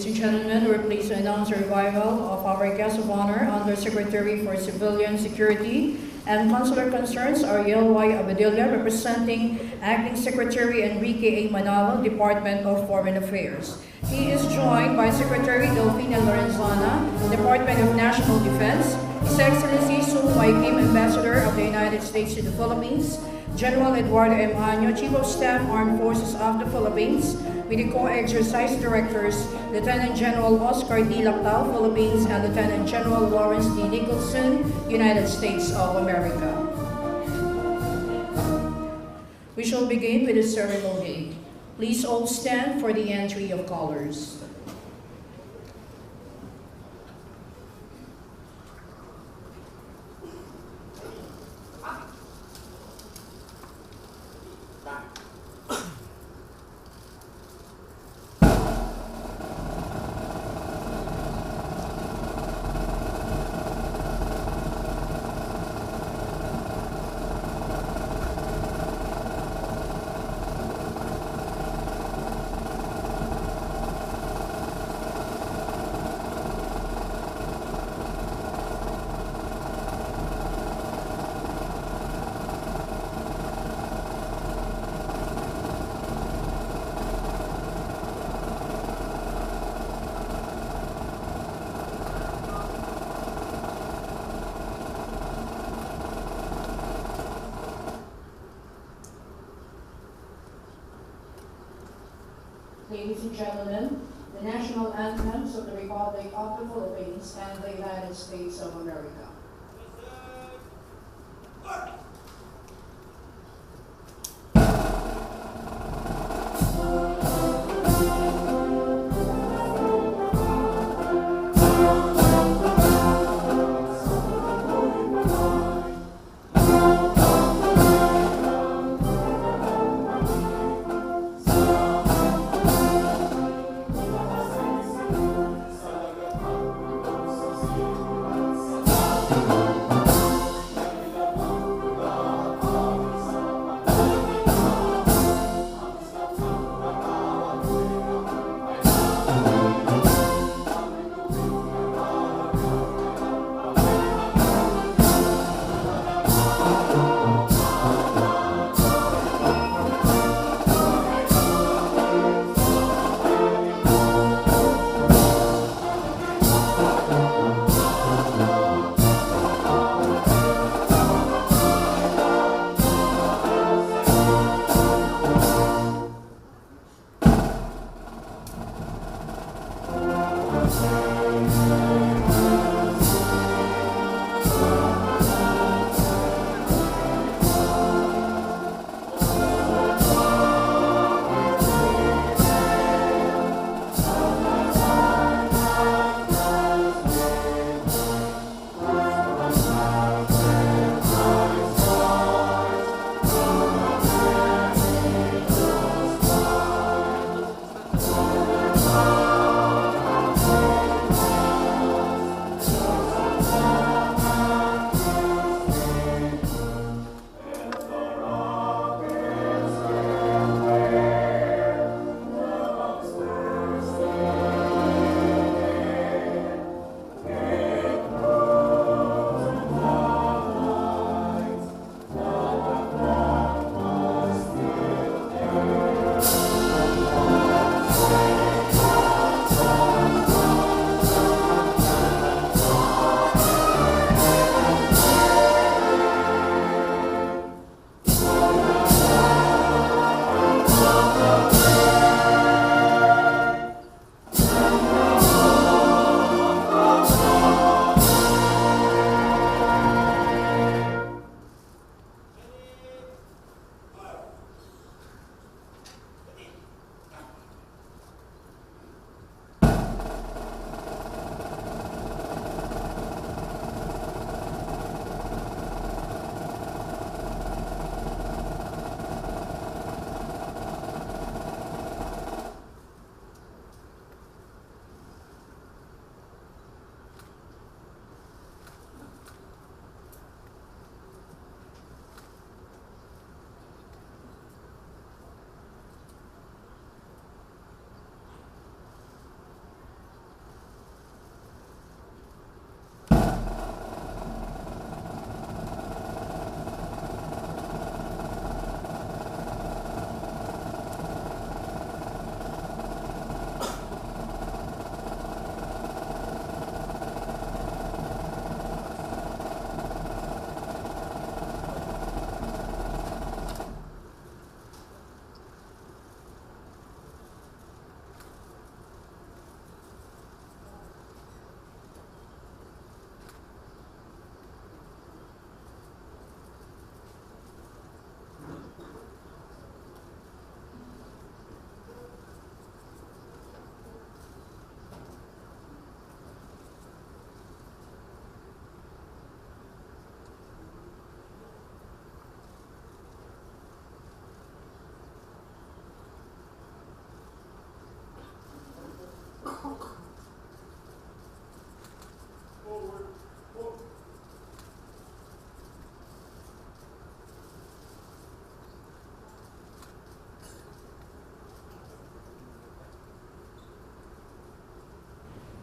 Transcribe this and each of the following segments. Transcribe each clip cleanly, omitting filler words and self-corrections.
and gentlemen, we're pleased to announce the arrival of our guest of honor, Undersecretary for Civilian Security and Consular Concerns, Ariel Abadilla, representing Acting Secretary Enrique A. Manalo, Department of Foreign Affairs. He is joined by Secretary Delfin and Lorenzana, Department of National Defense, His Excellency Kim, Ambassador of the United States to the Philippines, General Eduardo M. Año, Chief of Staff, Armed Forces of the Philippines, with the Co-Exercise Directors, Lieutenant General Oscar D. Lactao, Philippines, and Lieutenant General Lawrence D. Nicholson, United States of America. We shall begin with the ceremony. Please all stand for the entry of colors. Ladies and gentlemen, the national anthems of the Republic of the Philippines and the United States of America.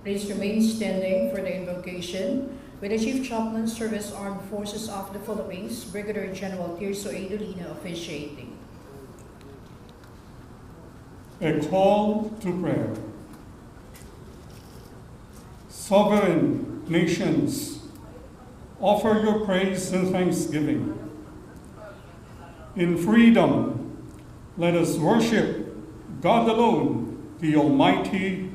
Please remain standing for the invocation with the Chief Chaplain, Service Armed Forces of the Philippines, Brigadier General Tirso Dolina officiating. A call to prayer. Sovereign nations, offer your praise and thanksgiving. In freedom, let us worship God alone, the Almighty,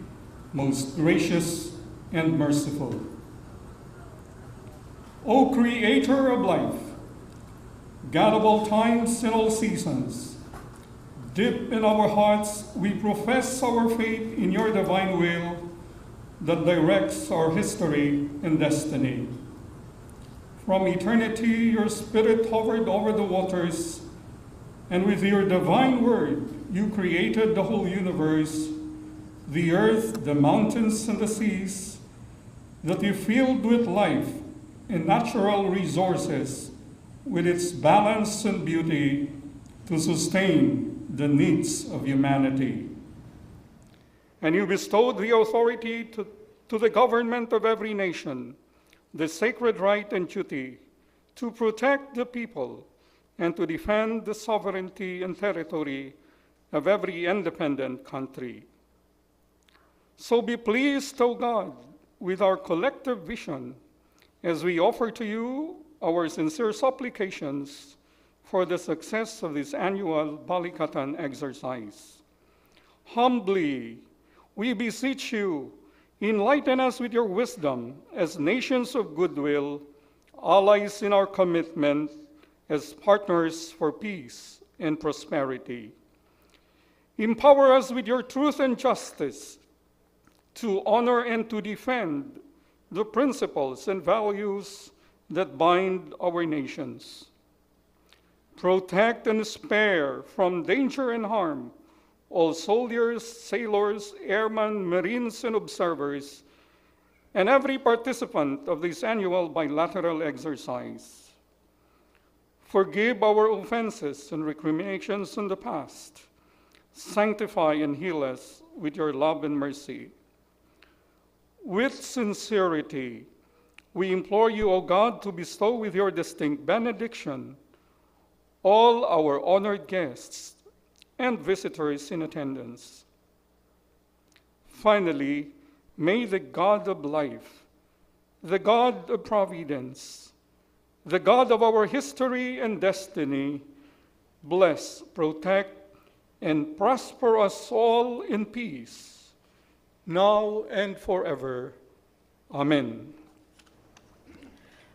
most gracious and merciful. O Creator of life, God of all times and all seasons, deep in our hearts we profess our faith in your divine will that directs our history and destiny. From eternity, your Spirit hovered over the waters, and with your divine word, you created the whole universe, the earth, the mountains, and the seas, that you filled with life and natural resources, with its balance and beauty to sustain the needs of humanity. And you bestowed the authority to the government of every nation, the sacred right and duty to protect the people and to defend the sovereignty and territory of every independent country. So be pleased, O God, with our collective vision as we offer to you our sincere supplications for the success of this annual Balikatan exercise. Humbly, we beseech you, enlighten us with your wisdom as nations of goodwill, allies in our commitment as partners for peace and prosperity. Empower us with your truth and justice to honor and to defend the principles and values that bind our nations. Protect and spare from danger and harm all soldiers, sailors, airmen, marines, and observers, and every participant of this annual bilateral exercise. Forgive our offenses and recriminations in the past. Sanctify and heal us with your love and mercy. With sincerity, we implore you, O God, to bestow with your distinct benediction all our honored guests and visitors in attendance. Finally, may the God of life, the God of providence, the God of our history and destiny, bless, protect, and prosper us all in peace, now and forever. Amen.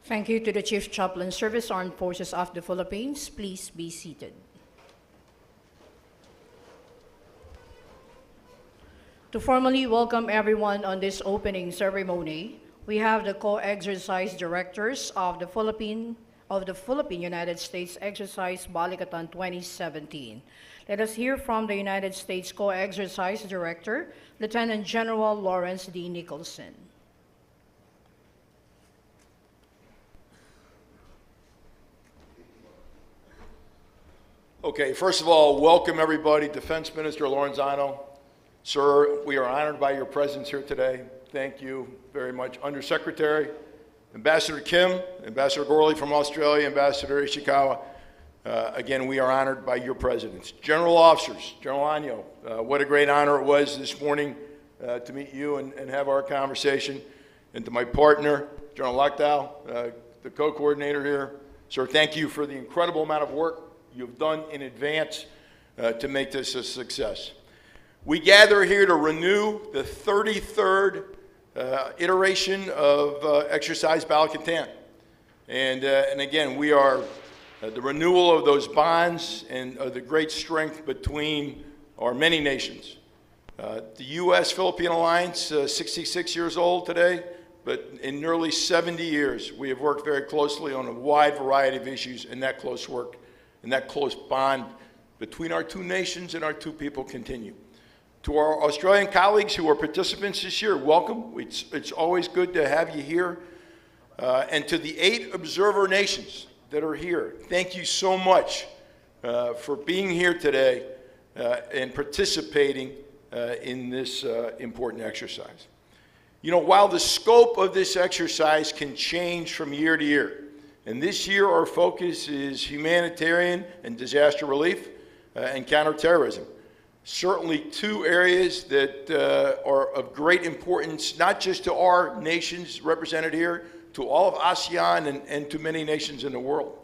Thank you to the Chief Chaplain, Service Armed Forces of the Philippines. Please be seated. To formally welcome everyone on this opening ceremony, we have the co-exercise directors of the Philippine United States Exercise Balikatan 2017. Let us hear from the United States Co-Exercise Director, Lieutenant General Lawrence D. Nicholson. Okay, first of all, welcome everybody. Defense Minister Lorenzana. Sir, we are honored by your presence here today. Thank you very much. Undersecretary, Ambassador Kim, Ambassador Gorley from Australia, Ambassador Ishikawa. Again, we are honored by your presence. General officers, General Anyo, what a great honor it was this morning to meet you and have our conversation. And to my partner, General Lactao, the co-coordinator here. Sir, thank you for the incredible amount of work you've done in advance to make this a success. We gather here to renew the 33rd iteration of Exercise Balikatan. And again, we are the renewal of those bonds and the great strength between our many nations. The U.S. Philippine alliance, 66 years old today, but in nearly 70 years, we have worked very closely on a wide variety of issues, and that close work and that close bond between our two nations and our two people continue. To our Australian colleagues who are participants this year, welcome. It's always good to have you here. And to the 8 observer nations that are here, thank you so much for being here today and participating in this important exercise. You know, while the scope of this exercise can change from year to year, and this year our focus is humanitarian and disaster relief and counterterrorism. Certainly two areas that are of great importance, not just to our nations represented here, to all of ASEAN and to many nations in the world.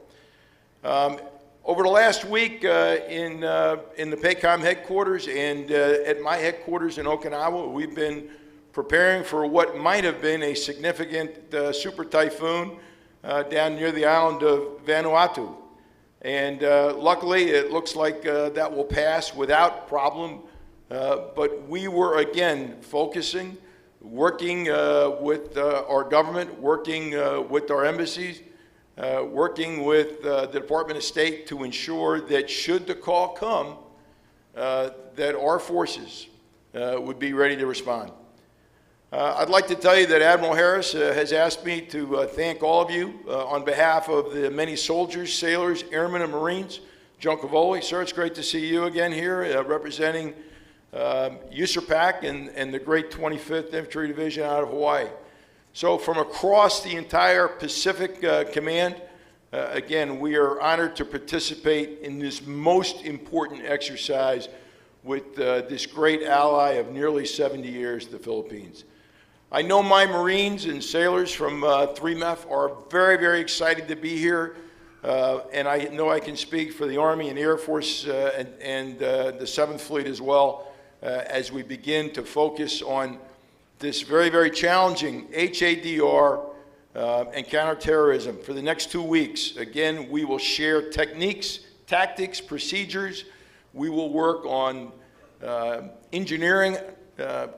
Over the last week in the PACOM headquarters and at my headquarters in Okinawa, we've been preparing for what might have been a significant super typhoon down near the island of Vanuatu. And luckily, it looks like that will pass without problem. But we were, again, focusing, working with our government, working with our embassies, working with the Department of State to ensure that should the call come, that our forces would be ready to respond. I'd like to tell you that Admiral Harris has asked me to thank all of you on behalf of the many soldiers, sailors, airmen, and Marines. John Cavoli, sir, it's great to see you again here representing USAPAC and the great 25th Infantry Division out of Hawaii. So from across the entire Pacific Command, again, we are honored to participate in this most important exercise with this great ally of nearly 70 years, the Philippines. I know my Marines and sailors from 3MEF are very, very excited to be here, and I know I can speak for the Army and Air Force and the 7th Fleet as well, as we begin to focus on this very, very challenging HADR and counterterrorism. For the next 2 weeks, again, we will share techniques, tactics, procedures. We will work on engineering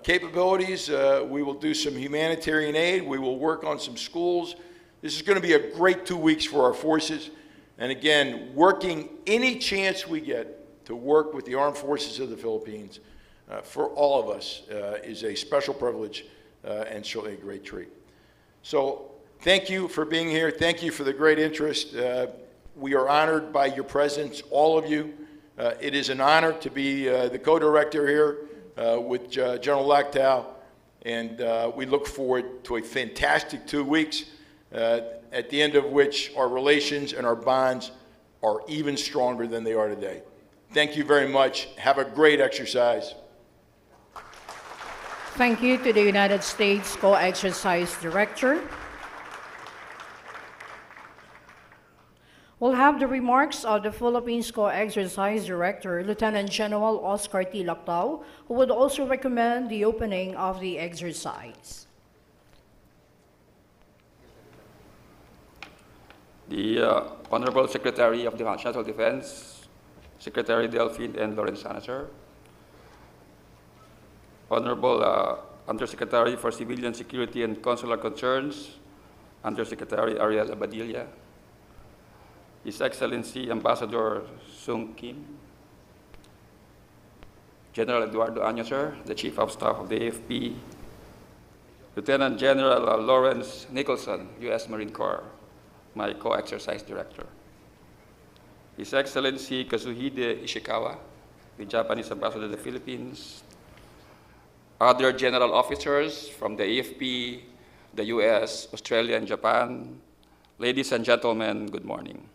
capabilities. We will do some humanitarian aid. We will work on some schools. This is going to be a great 2 weeks for our forces. And again, working any chance we get to work with the armed forces of the Philippines for all of us is a special privilege and certainly a great treat. So thank you for being here. Thank you for the great interest. We are honored by your presence, all of you. It is an honor to be the co-director here with General Lactao, and we look forward to a fantastic 2 weeks, at the end of which our relations and our bonds are even stronger than they are today. Thank you very much. Have a great exercise. Thank you to the United States Co-Exercise Director. We'll have the remarks of the Philippines Co-Exercise Director, Lieutenant General Oscar T. Lactao, who would also recommend the opening of the exercise. The Honorable Secretary of the National Defense, Secretary Delfin and Lorenzana, sir. Honorable Undersecretary for Civilian Security and Consular Concerns, Undersecretary Ariel Abadilla. His Excellency Ambassador Sung Kim, General Eduardo, sir, the Chief of Staff of the AFP, Lieutenant General Lawrence Nicholson, U.S. Marine Corps, my co-exercise director. His Excellency Kazuhide Ishikawa, the Japanese Ambassador to the Philippines, other general officers from the AFP, the U.S., Australia, and Japan. Ladies and gentlemen, good morning.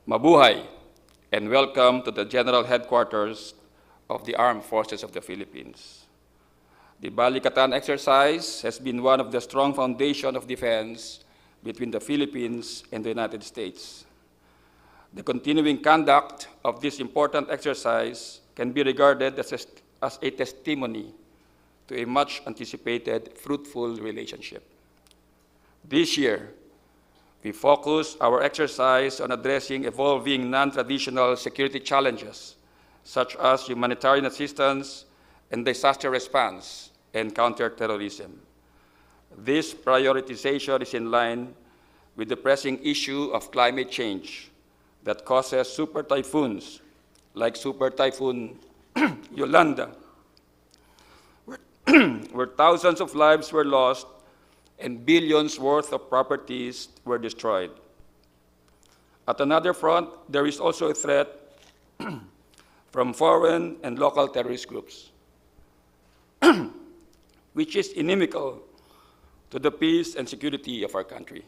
Mabuhay, and welcome to the General Headquarters of the Armed Forces of the Philippines. The Balikatan exercise has been one of the strong foundations of defense between the Philippines and the United States. The continuing conduct of this important exercise can be regarded as a testimony to a much-anticipated fruitful relationship. This year, we focus our exercise on addressing evolving non-traditional security challenges, such as humanitarian assistance and disaster response and counterterrorism. This prioritization is in line with the pressing issue of climate change that causes super typhoons like Super Typhoon Yolanda, where thousands of lives were lost and billions worth of properties were destroyed. At another front, there is also a threat from foreign and local terrorist groups. which is inimical to the peace and security of our country.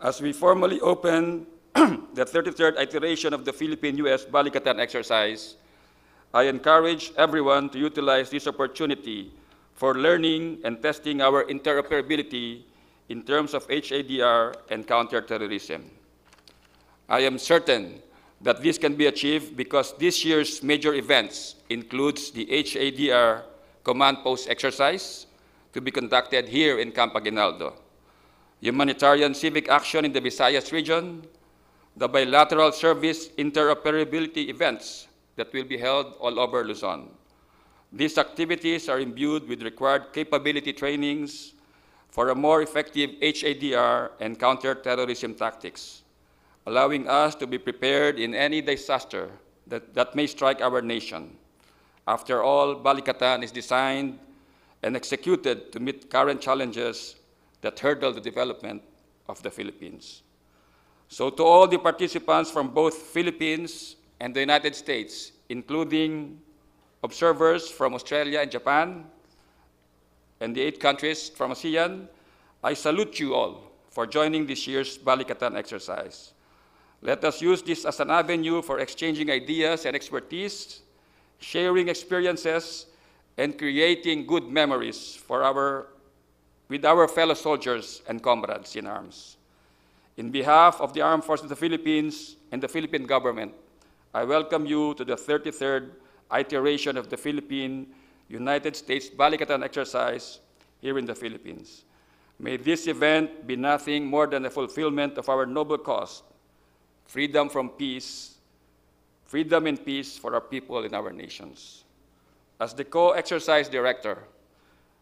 As we formally open the 33rd iteration of the Philippine-U.S. Balikatan exercise, I encourage everyone to utilize this opportunity for learning and testing our interoperability in terms of HADR and counterterrorism. I am certain that this can be achieved because this year's major events includes the HADR Command Post exercise to be conducted here in Camp Aguinaldo, humanitarian civic action in the Visayas region, the bilateral service interoperability events that will be held all over Luzon. These activities are imbued with required capability trainings for a more effective HADR and counterterrorism tactics, allowing us to be prepared in any disaster that may strike our nation. After all, Balikatan is designed and executed to meet current challenges that hurdle the development of the Philippines. So to all the participants from both Philippines and the United States, including observers from Australia and Japan, and the 8 countries from ASEAN, I salute you all for joining this year's Balikatan exercise. Let us use this as an avenue for exchanging ideas and expertise, sharing experiences, and creating good memories with our fellow soldiers and comrades in arms. In behalf of the Armed Forces of the Philippines and the Philippine government, I welcome you to the 33rd iteration of the Philippine-United States Balikatan exercise here in the Philippines. May this event be nothing more than a fulfillment of our noble cause, freedom and peace for our people in our nations. As the co-exercise director,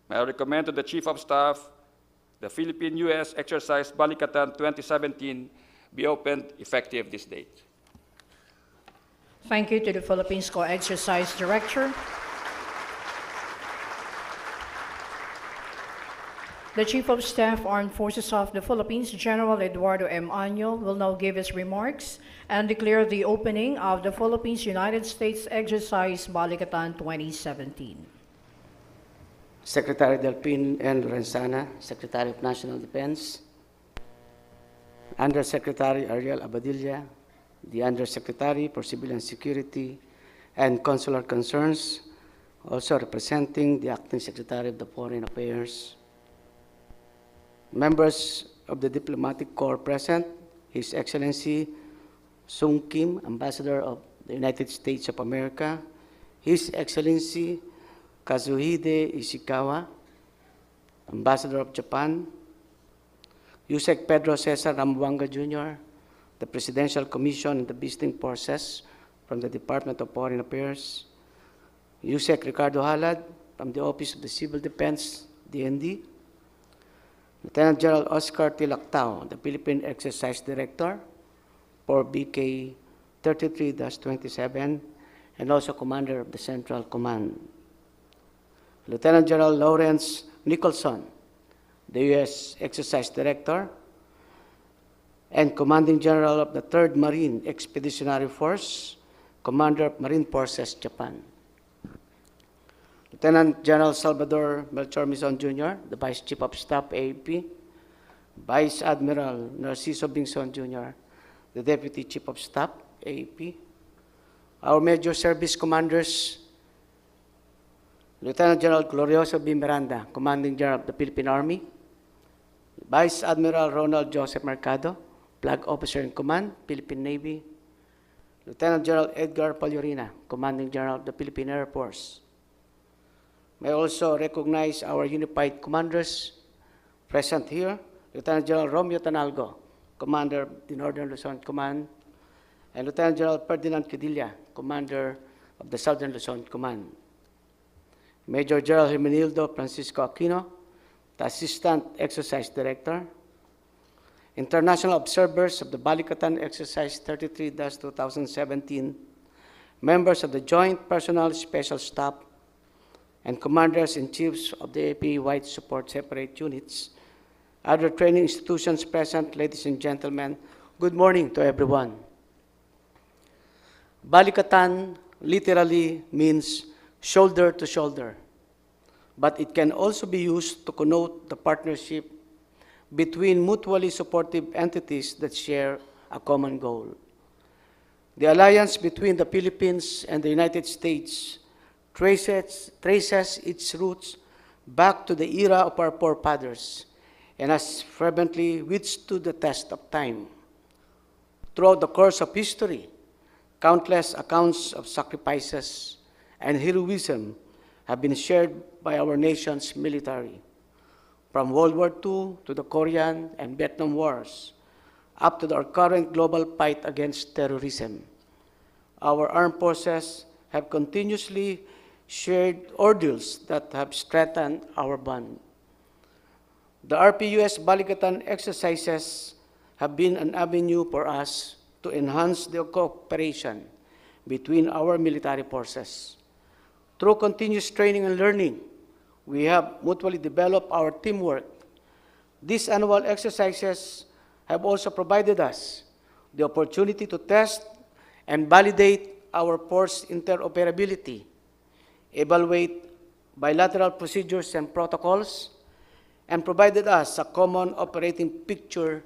may I recommend to the Chief of Staff the Philippine-U.S. Exercise Balikatan 2017 be opened effective this date. Thank you to the Philippines Co-Exercise Director. The Chief of Staff, Armed Forces of the Philippines, General Eduardo M. Año, will now give his remarks and declare the opening of the Philippines-United States Exercise Balikatan 2017. Secretary Delfin and Lorenzana, Secretary of National Defense, Undersecretary Ariel Abadilla, the Undersecretary for Civilian Security and Consular Concerns, also representing the Acting Secretary of the Foreign Affairs, members of the Diplomatic Corps present, His Excellency Sung Kim, Ambassador of the United States of America, His Excellency Kazuhide Ishikawa, Ambassador of Japan, Yusek Pedro Cesar Rambuanga Jr., the Presidential Commission and the Visiting Forces from the Department of Foreign Affairs, Yusek Ricardo Halad from the Office of the Civil Defense, DND, Lieutenant General Oscar T. Lactao, the Philippine Exercise Director for BK33-27, and also Commander of the Central Command. Lieutenant General Lawrence Nicholson, the U.S. Exercise Director, and Commanding General of the 3rd Marine Expeditionary Force, Commander of Marine Forces, Japan. Lieutenant General Salvador Melchor Mizon Jr., the Vice Chief of Staff, AFP, Vice Admiral Narciso Bingson Jr., the Deputy Chief of Staff, AFP, our Major Service Commanders, Lieutenant General Glorioso B. Miranda, Commanding General of the Philippine Army, Vice Admiral Ronald Joseph Mercado, Flag Officer in Command, Philippine Navy, Lieutenant General Edgar Palyorina, Commanding General of the Philippine Air Force. May I also recognize our unified commanders present here, Lieutenant General Romeo Tanalgo, Commander of the Northern Luzon Command, and Lieutenant General Ferdinand Cadilla, Commander of the Southern Luzon Command. Major General Hermenildo Francisco Aquino, the Assistant Exercise Director, international observers of the Balikatan Exercise 33-2017, members of the Joint Personnel Special Staff, and commanders-in-chiefs of the AP White Support Separate Units, other training institutions present, ladies and gentlemen, good morning to everyone. Balikatan literally means shoulder to shoulder. but it can also be used to connote the partnership between mutually supportive entities that share a common goal. The alliance between the Philippines and the United States traces its roots back to the era of our forefathers and has fervently withstood the test of time. Throughout the course of history, countless accounts of sacrifices and heroism have been shared by our nation's military, from World War II to the Korean and Vietnam Wars, up to our current global fight against terrorism. Our armed forces have continuously shared ordeals that have strengthened our bond. The RPUS Balikatan exercises have been an avenue for us to enhance the cooperation between our military forces. Through continuous training and learning, we have mutually developed our teamwork. These annual exercises have also provided us the opportunity to test and validate our force interoperability, evaluate bilateral procedures and protocols, and provided us a common operating picture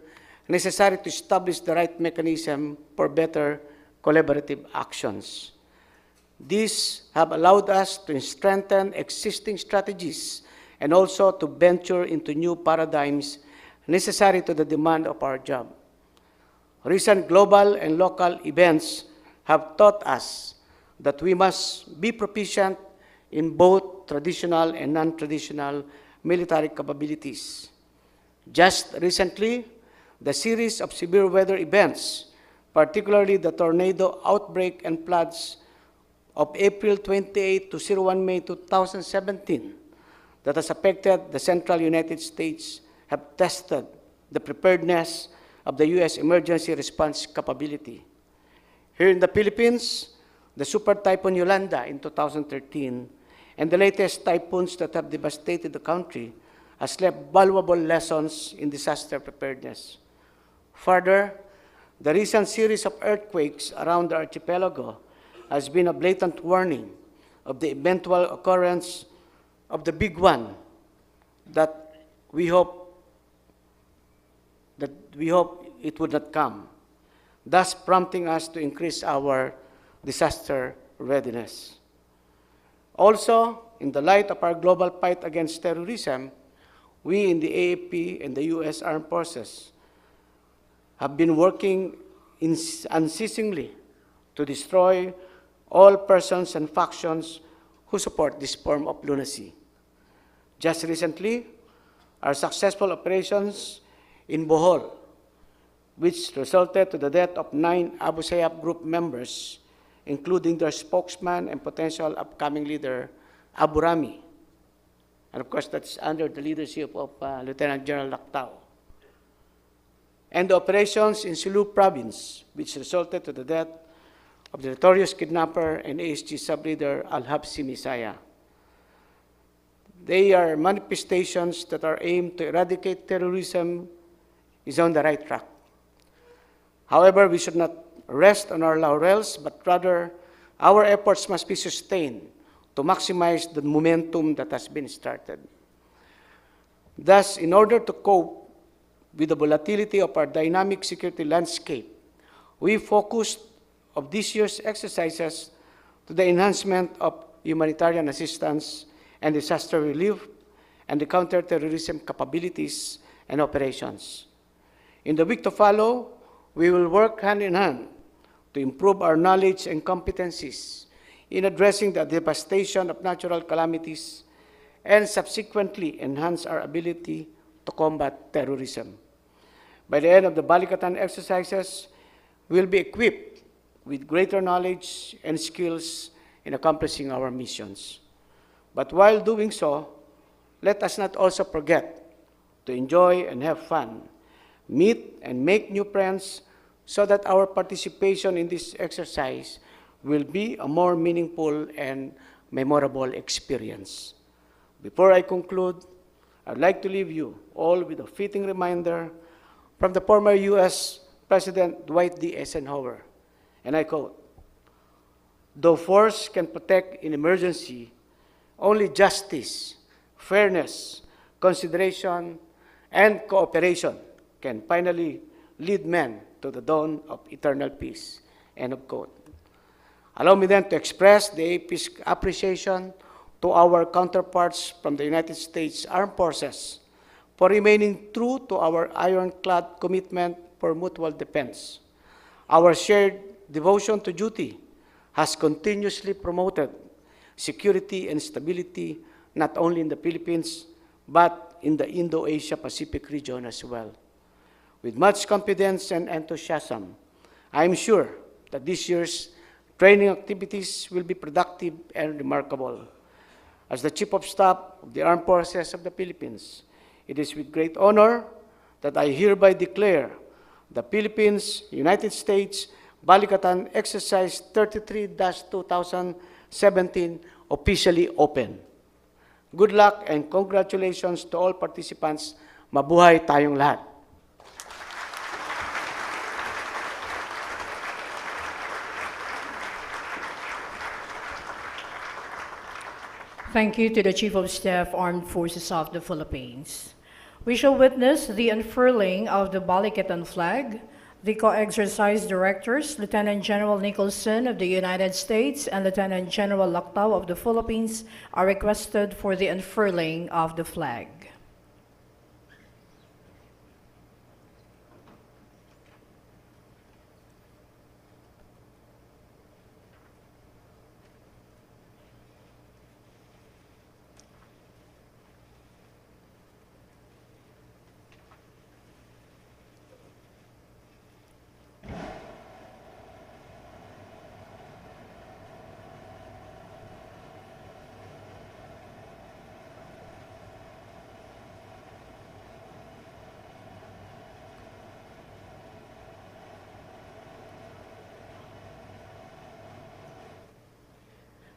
necessary to establish the right mechanism for better collaborative actions. These have allowed us to strengthen existing strategies and also to venture into new paradigms necessary to the demand of our job. Recent global and local events have taught us that we must be proficient in both traditional and non-traditional military capabilities. Just recently, the series of severe weather events, particularly the tornado outbreak and floods of April 28 to 01 May 2017 that has affected the central United States, have tested the preparedness of the U.S. emergency response capability. Here in the Philippines, the Super Typhoon Yolanda in 2013 and the latest typhoons that have devastated the country has left valuable lessons in disaster preparedness. Further, the recent series of earthquakes around the archipelago has been a blatant warning of the eventual occurrence of the big one that we hope it would not come, thus prompting us to increase our disaster readiness. Also, in the light of our global fight against terrorism, we in the AFP and the U.S. Armed Forces have been working unceasingly to destroy all persons and factions who support this form of lunacy. Just recently, our successful operations in Bohol, which resulted to the death of 9 Abu Sayyaf group members, including their spokesman and potential upcoming leader, Abu Rami. And of course, that's under the leadership of Lieutenant General Lactao. And the operations in Sulu province, which resulted to the death of the notorious kidnapper and ASG sub-leader Al-Habsi Misaya. They are manifestations that are aimed to eradicate terrorism is on the right track. However, we should not rest on our laurels, but rather our efforts must be sustained to maximize the momentum that has been started. Thus, in order to cope with the volatility of our dynamic security landscape, we focused of this year's exercises to the enhancement of humanitarian assistance and disaster relief and the counterterrorism capabilities and operations. In the week to follow, we will work hand in hand to improve our knowledge and competencies in addressing the devastation of natural calamities and subsequently enhance our ability to combat terrorism. By the end of the Balikatan exercises, we will be equipped with greater knowledge and skills in accomplishing our missions. But while doing so, let us not also forget to enjoy and have fun, meet and make new friends, so that our participation in this exercise will be a more meaningful and memorable experience. Before I conclude, I'd like to leave you all with a fitting reminder from the former U.S. President Dwight D. Eisenhower, and I quote, "Though force can protect in emergency, only justice fairness, consideration, and cooperation can finally lead men to the dawn of eternal peace. End of quote. Allow me then to express the AFP's appreciation to our counterparts from the United States Armed Forces for remaining true to our ironclad commitment for mutual defense. Our shared devotion to duty has continuously promoted security and stability not only in the Philippines, but in the Indo-Asia Pacific region as well. With much confidence and enthusiasm, I am sure that this year's training activities will be productive and remarkable. As the Chief of Staff of the Armed Forces of the Philippines, it is with great honor that I hereby declare the Philippines, United States, Balikatan Exercise 33-2017 officially open. Good luck and congratulations to all participants. Mabuhay tayong lahat. Thank you to the Chief of Staff, Armed Forces of the Philippines. We shall witness the unfurling of the Balikatan flag. The Co-Exercise Directors, Lieutenant General Nicholson of the United States and Lieutenant General Lactao of the Philippines, are requested for the unfurling of the flag.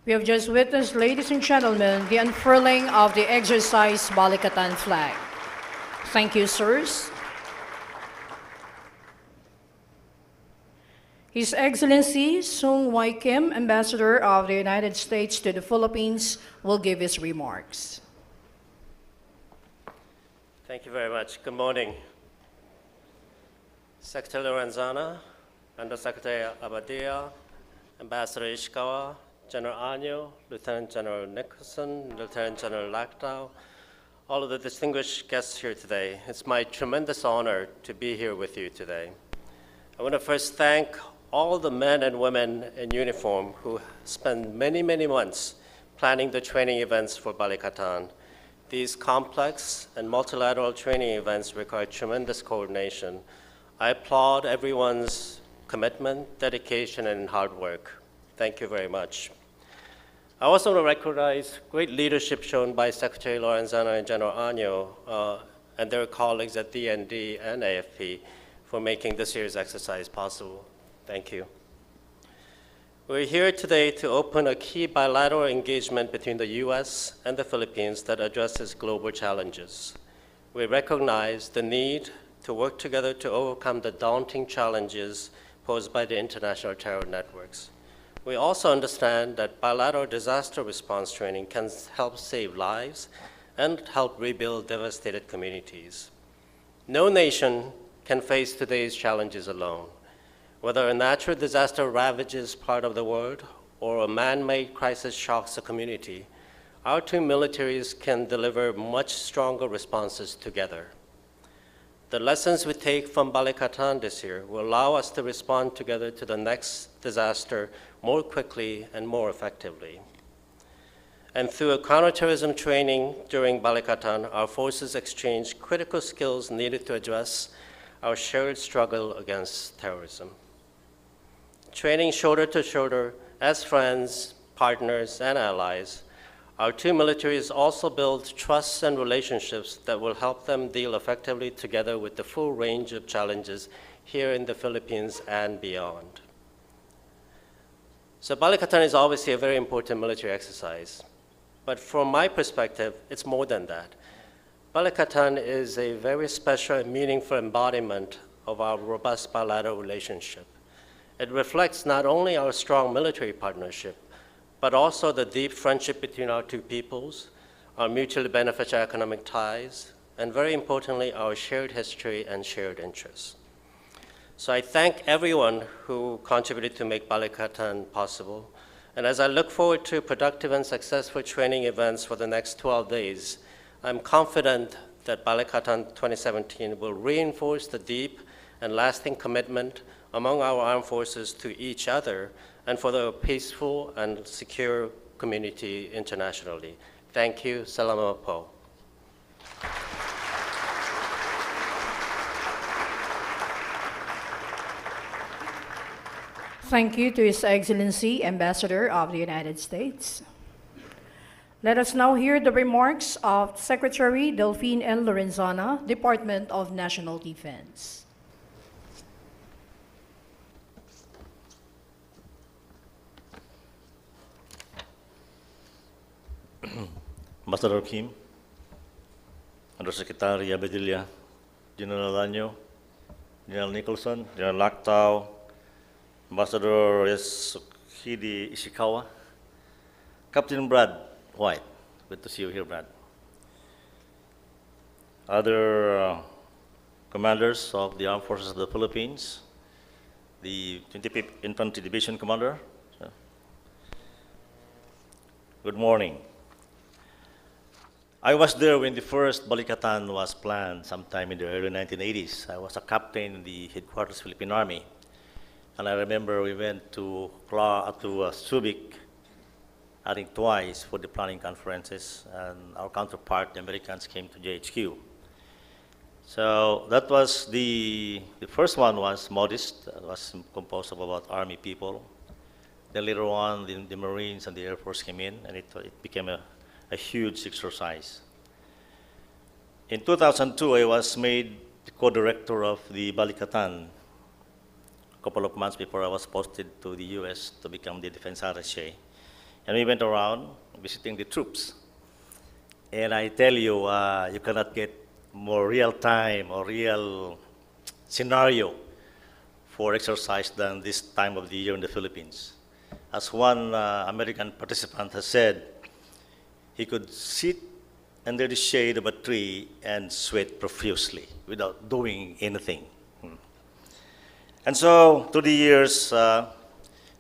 We have just witnessed, ladies and gentlemen, the unfurling of the Exercise Balikatan flag. Thank you, sirs. His Excellency Sung Wai Kim, Ambassador of the United States to the Philippines, will give his remarks. Thank you very much. Good morning. Secretary Lorenzana, Undersecretary Abadilla, Ambassador Ishikawa, General Anyo, Lieutenant General Nicholson, Lieutenant General Lactao, all of the distinguished guests here today. It's my tremendous honor to be here with you today. I want to first thank all the men and women in uniform who spent many, many months planning the training events for Balikatan. These complex and multilateral training events require tremendous coordination. I applaud everyone's commitment, dedication, and hard work. Thank you very much. I also want to recognize great leadership shown by Secretary Lorenzana and General Anyo and their colleagues at DND and AFP for making this year's exercise possible. Thank you. We're here today to open a key bilateral engagement between the U.S. and the Philippines that addresses global challenges. We recognize the need to work together to overcome the daunting challenges posed by the international terror networks. We also understand that bilateral disaster response training can help save lives and help rebuild devastated communities. No nation can face today's challenges alone. Whether a natural disaster ravages part of the world or a man-made crisis shocks a community, our two militaries can deliver much stronger responses together. The lessons we take from Balikatan this year will allow us to respond together to the next disaster more quickly and more effectively. And through a counterterrorism training during Balikatan, our forces exchange critical skills needed to address our shared struggle against terrorism. Training shoulder to shoulder as friends, partners, and allies, our two militaries also build trust and relationships that will help them deal effectively together with the full range of challenges here in the Philippines and beyond. So Balikatan is obviously a very important military exercise, but from my perspective, it's more than that. Balikatan is a very special and meaningful embodiment of our robust bilateral relationship. It reflects not only our strong military partnership, but also the deep friendship between our two peoples, our mutually beneficial economic ties, and very importantly, our shared history and shared interests. So I thank everyone who contributed to make Balikatan possible. And as I look forward to productive and successful training events for the next 12 days, I'm confident that Balikatan 2017 will reinforce the deep and lasting commitment among our armed forces to each other and for the peaceful and secure community internationally. Thank you. Salamat po. Thank you to His Excellency, Ambassador of the United States. Let us now hear the remarks of Secretary Delfin and Lorenzana, Department of National Defense. Ambassador Kim, Undersecretary Abadilla, General Anyo, General Nicholson, General Lactao, Ambassador Yasuhide Ishikawa, Captain Brad White, good to see you here, Brad. Other commanders of the Armed Forces of the Philippines, the 25th Infantry Division Commander. Good morning. I was there when the first Balikatan was planned sometime in the early 1980s. I was a captain in the headquarters Philippine Army. And I remember we went to Subic, I think twice, for the planning conferences, and our counterpart, the Americans, came to JHQ. So that was the first one was modest. It was composed of about Army people. Then later on, the Marines and the Air Force came in, and it became a huge exercise. In 2002, I was made the co-director of the Balikatan. A couple of months before I was posted to the U.S. to become the defense attaché. And we went around visiting the troops. And I tell you, you cannot get more real-time or real scenario for exercise than this time of the year in the Philippines. As one American participant has said, he could sit under the shade of a tree and sweat profusely without doing anything. And so, through the years, the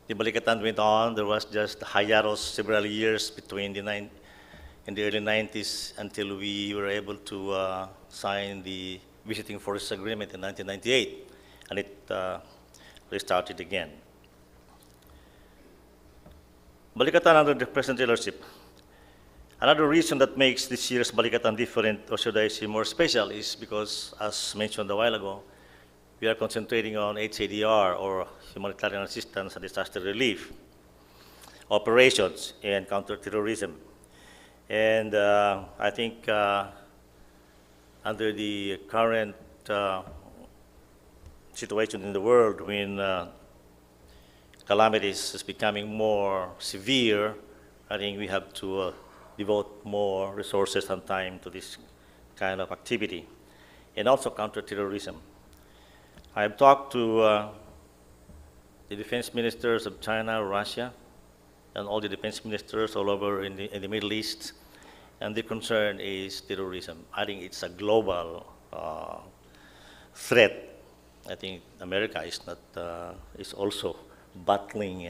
Balikatan went on. There was just hiatus several years between in the early 90s until we were able to sign the Visiting Forces Agreement in 1998, and it restarted again. Balikatan under the present leadership. Another reason that makes this year's Balikatan different, or should I say more special, is because, as mentioned a while ago, we are concentrating on HADR, or humanitarian assistance and disaster relief, operations, and counterterrorism. And I think under the current situation in the world, when calamities is becoming more severe, I think we have to devote more resources and time to this kind of activity, and also counterterrorism. I have talked to the defense ministers of China, Russia, and all the defense ministers all over in the Middle East, and the concern is terrorism. I think it's a global threat. I think America is also battling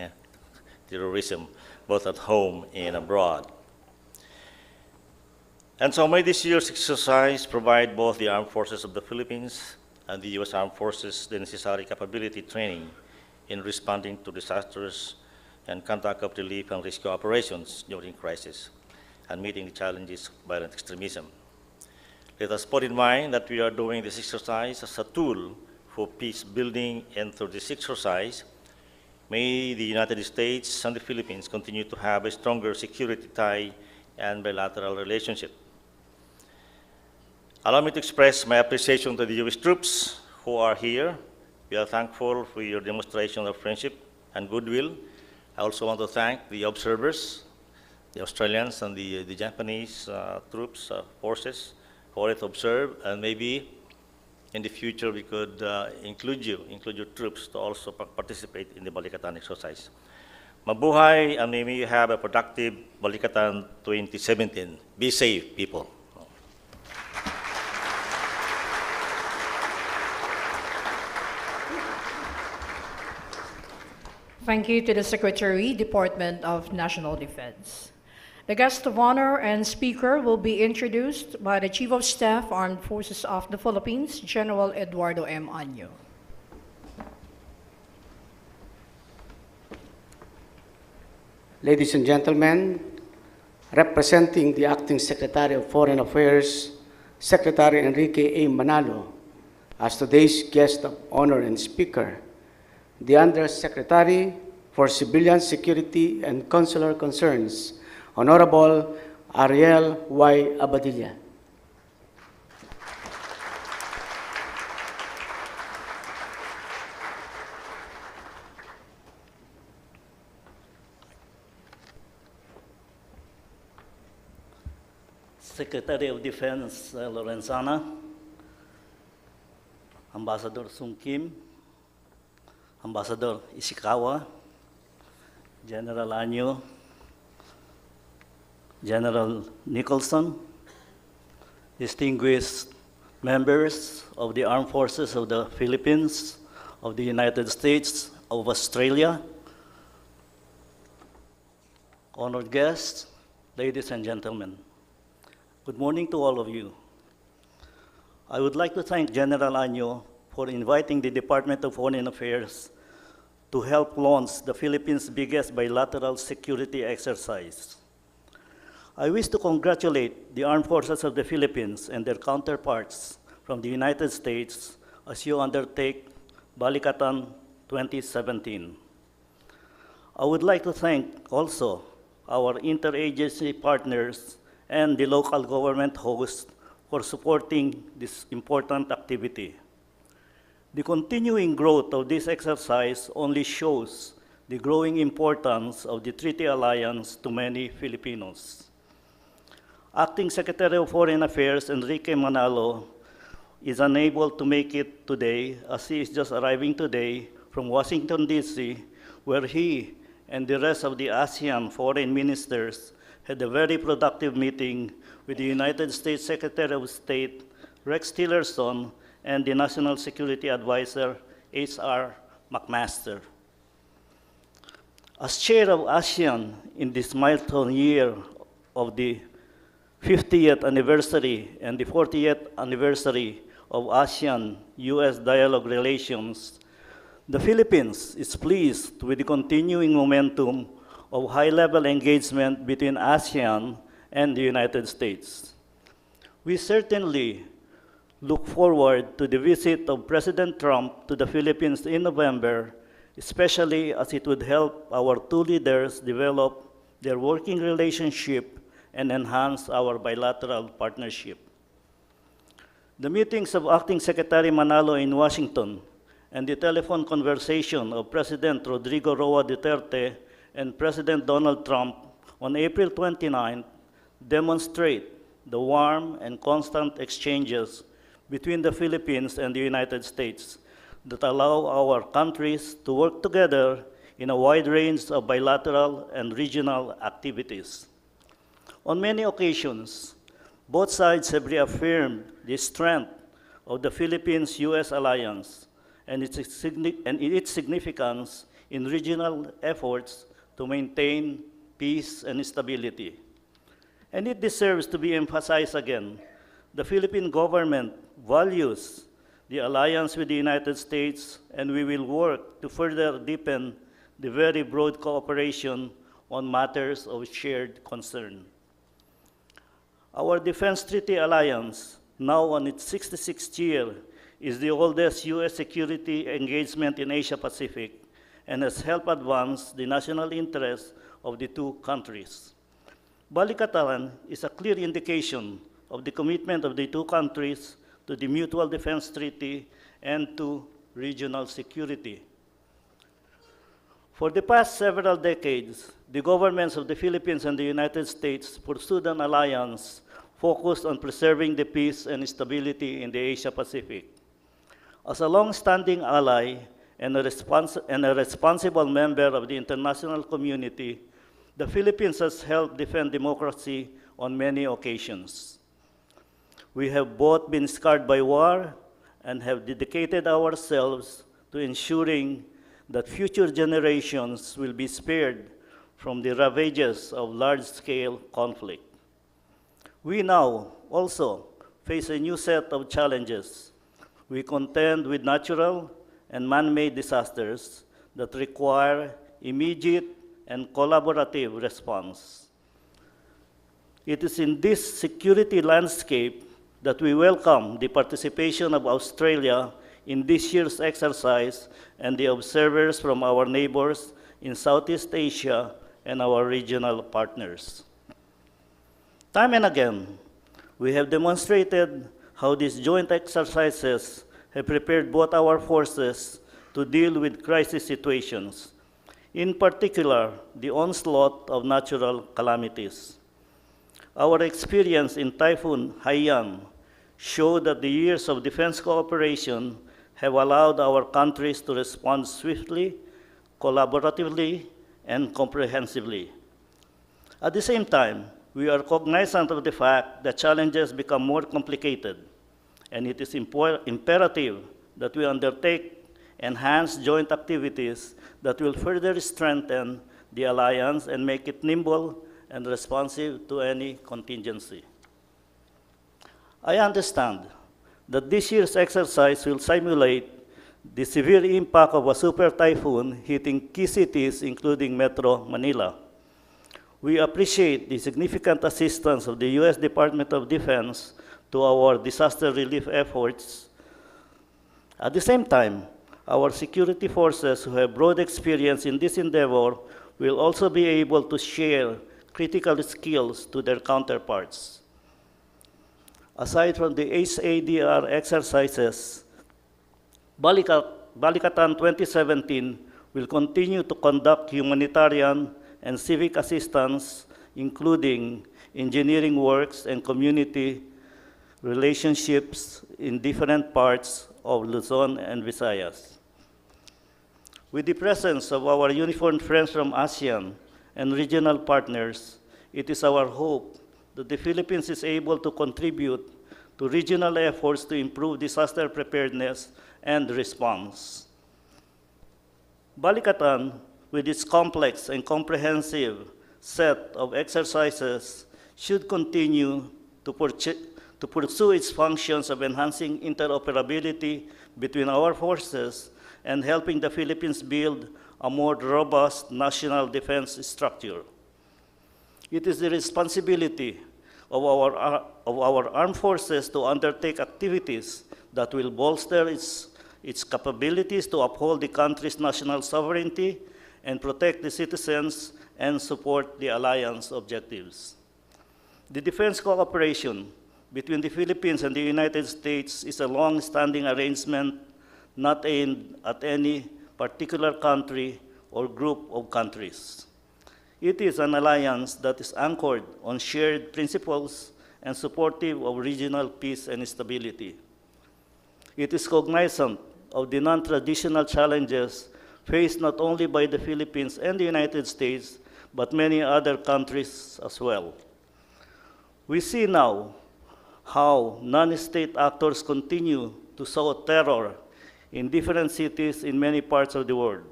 terrorism, both at home and abroad. And so may this year's exercise provide both the armed forces of the Philippines and the U.S. Armed Forces the necessary capability training in responding to disasters and conduct of relief and rescue operations during crisis and meeting the challenges of violent extremism. Let us put in mind that we are doing this exercise as a tool for peace building, and through this exercise, may the United States and the Philippines continue to have a stronger security tie and bilateral relationship. Allow me to express my appreciation to the U.S. troops who are here. We are thankful for your demonstration of friendship and goodwill. I also want to thank the observers, the Australians and the Japanese troops, forces, who are to observe, and maybe in the future we could include your troops to also participate in the Balikatan exercise. Mabuhay, and may you have a productive Balikatan 2017. Be safe, people. Thank you to the Secretary, Department of National Defense. The guest of honor and speaker will be introduced by the Chief of Staff, Armed Forces of the Philippines, General Eduardo M. Año. Ladies and gentlemen, representing the Acting Secretary of Foreign Affairs, Secretary Enrique A. Manalo, as today's guest of honor and speaker, the Undersecretary for Civilian Security and Consular Concerns, Honorable Ariel Y. Abadilla. Secretary of Defense Lorenzana, Ambassador Sung Kim, Ambassador Ishikawa, General Año, General Nicholson, distinguished members of the Armed Forces of the Philippines, of the United States, of Australia, honored guests, ladies and gentlemen. Good morning to all of you. I would like to thank General Año for inviting the Department of Foreign Affairs to help launch the Philippines' biggest bilateral security exercise. I wish to congratulate the Armed Forces of the Philippines and their counterparts from the United States as you undertake Balikatan 2017. I would like to thank also our interagency partners and the local government hosts for supporting this important activity. The continuing growth of this exercise only shows the growing importance of the Treaty Alliance to many Filipinos. Acting Secretary of Foreign Affairs Enrique Manalo is unable to make it today as he is just arriving today from Washington, D.C., where he and the rest of the ASEAN foreign ministers had a very productive meeting with the United States Secretary of State, Rex Tillerson, and the National Security Advisor, H.R. McMaster. As chair of ASEAN in this milestone year of the 50th anniversary and the 40th anniversary of ASEAN-U.S. dialogue relations, the Philippines is pleased with the continuing momentum of high-level engagement between ASEAN and the United States. We certainly look forward to the visit of President Trump to the Philippines in November, especially as it would help our two leaders develop their working relationship and enhance our bilateral partnership. The meetings of Acting Secretary Manalo in Washington and the telephone conversation of President Rodrigo Roa Duterte and President Donald Trump on April 29 demonstrate the warm and constant exchanges between the Philippines and the United States that allow our countries to work together in a wide range of bilateral and regional activities. On many occasions, both sides have reaffirmed the strength of the Philippines-U.S. alliance and its significance in regional efforts to maintain peace and stability. And it deserves to be emphasized again. The Philippine government values the alliance with the United States, and we will work to further deepen the very broad cooperation on matters of shared concern. Our Defense Treaty Alliance, now on its 66th year, is the oldest U.S. security engagement in Asia-Pacific and has helped advance the national interests of the two countries. Balikatan is a clear indication of the commitment of the two countries to the Mutual Defense Treaty and to regional security. For the past several decades, the governments of the Philippines and the United States pursued an alliance focused on preserving the peace and stability in the Asia-Pacific. As a long-standing ally and a responsible member of the international community, the Philippines has helped defend democracy on many occasions. We have both been scarred by war and have dedicated ourselves to ensuring that future generations will be spared from the ravages of large-scale conflict. We now also face a new set of challenges. We contend with natural and man-made disasters that require immediate and collaborative response. It is in this security landscape that we welcome the participation of Australia in this year's exercise and the observers from our neighbors in Southeast Asia and our regional partners. Time and again, we have demonstrated how these joint exercises have prepared both our forces to deal with crisis situations, in particular, the onslaught of natural calamities. Our experience in Typhoon Haiyan showed that the years of defense cooperation have allowed our countries to respond swiftly, collaboratively, and comprehensively. At the same time, we are cognizant of the fact that challenges become more complicated, and it is imperative that we undertake enhanced joint activities that will further strengthen the alliance and make it nimble and responsive to any contingency. I understand that this year's exercise will simulate the severe impact of a super typhoon hitting key cities, including Metro Manila. We appreciate the significant assistance of the U.S. Department of Defense to our disaster relief efforts. At the same time, our security forces who have broad experience in this endeavor will also be able to share critical skills to their counterparts. Aside from the HADR exercises, Balikatan 2017 will continue to conduct humanitarian and civic assistance, including engineering works and community relationships in different parts of Luzon and Visayas. With the presence of our uniformed friends from ASEAN and regional partners, it is our hope that the Philippines is able to contribute to regional efforts to improve disaster preparedness and response. Balikatan, with its complex and comprehensive set of exercises, should continue to pursue its functions of enhancing interoperability between our forces and helping the Philippines build a more robust national defense structure. It is the responsibility of our armed forces to undertake activities that will bolster its capabilities to uphold the country's national sovereignty and protect the citizens and support the alliance objectives. The defense cooperation between the Philippines and the United States is a long-standing arrangement not aimed at any particular country or group of countries. It is an alliance that is anchored on shared principles and supportive of regional peace and stability. It is cognizant of the non-traditional challenges faced not only by the Philippines and the United States, but many other countries as well. We see now how non-state actors continue to sow terror in different cities in many parts of the world.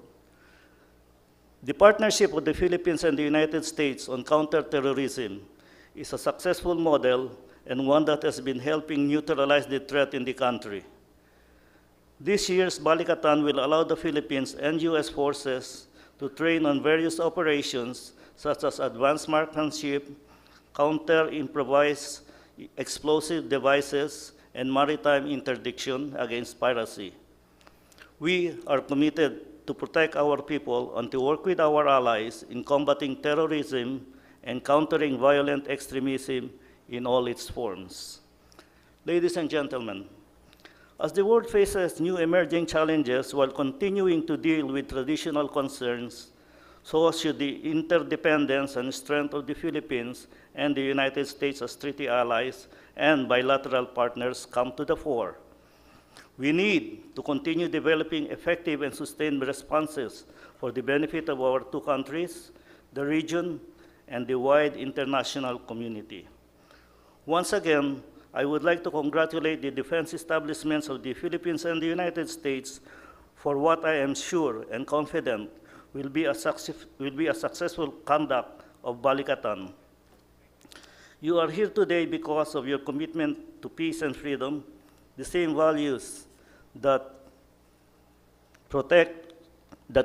The partnership of the Philippines and the United States on counterterrorism is a successful model and one that has been helping neutralize the threat in the country. This year's Balikatan will allow the Philippines and U.S. forces to train on various operations such as advanced marksmanship, counter-improvised explosive devices, and maritime interdiction against piracy. We are committed to protect our people and to work with our allies in combating terrorism and countering violent extremism in all its forms. Ladies and gentlemen, as the world faces new emerging challenges while continuing to deal with traditional concerns, so should the interdependence and strength of the Philippines and the United States as treaty allies and bilateral partners come to the fore. We need to continue developing effective and sustained responses for the benefit of our two countries, the region, and the wide international community. Once again, I would like to congratulate the defense establishments of the Philippines and the United States for what I am sure and confident will be a successful conduct of Balikatan. You are here today because of your commitment to peace and freedom, the same values that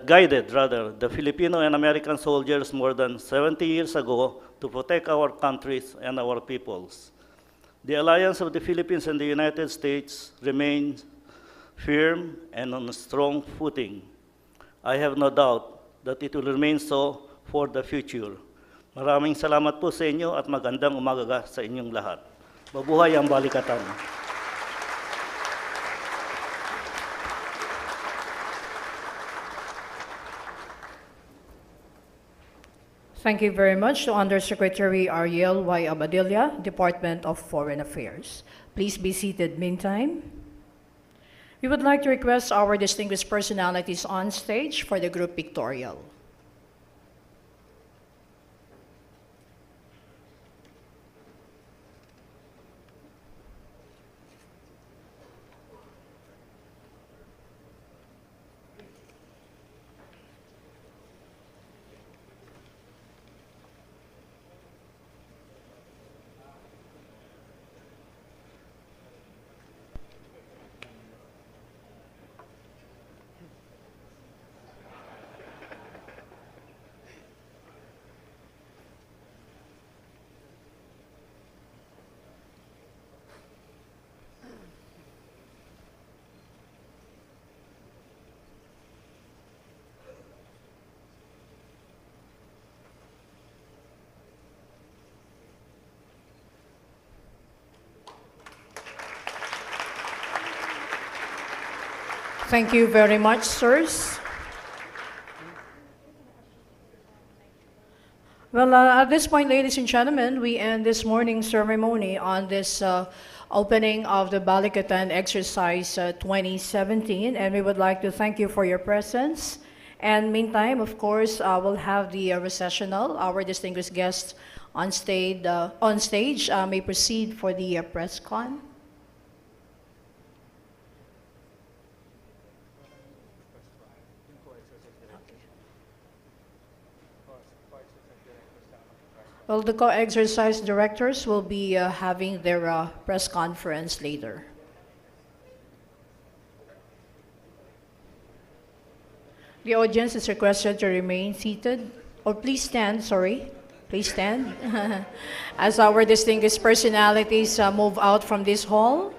guided the Filipino and American soldiers more than 70 years ago to protect our countries and our peoples. The alliance of the Philippines and the United States remains firm and on a strong footing. I have no doubt that it will remain so for the future. Maraming salamat po sa inyo at magandang umaga sa inyong lahat. Mabuhay ang Balikatan. Thank you very much to Undersecretary Ariel Y. Abadilla, Department of Foreign Affairs. Please be seated meantime. We would like to request our distinguished personalities on stage for the group pictorial. Thank you very much, sirs. Well, at this point, ladies and gentlemen, we end this morning's ceremony on this opening of the Balikatan Exercise 2017, and we would like to thank you for your presence. And meantime, of course, we'll have the recessional. Our distinguished guests on stage may proceed for the press con. Well, the co-exercise directors will be having their press conference later. The audience is requested to remain seated, or please stand, sorry. Please stand. As our distinguished personalities move out from this hall.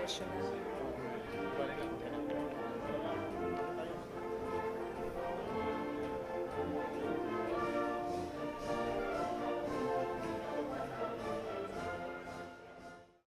Professional.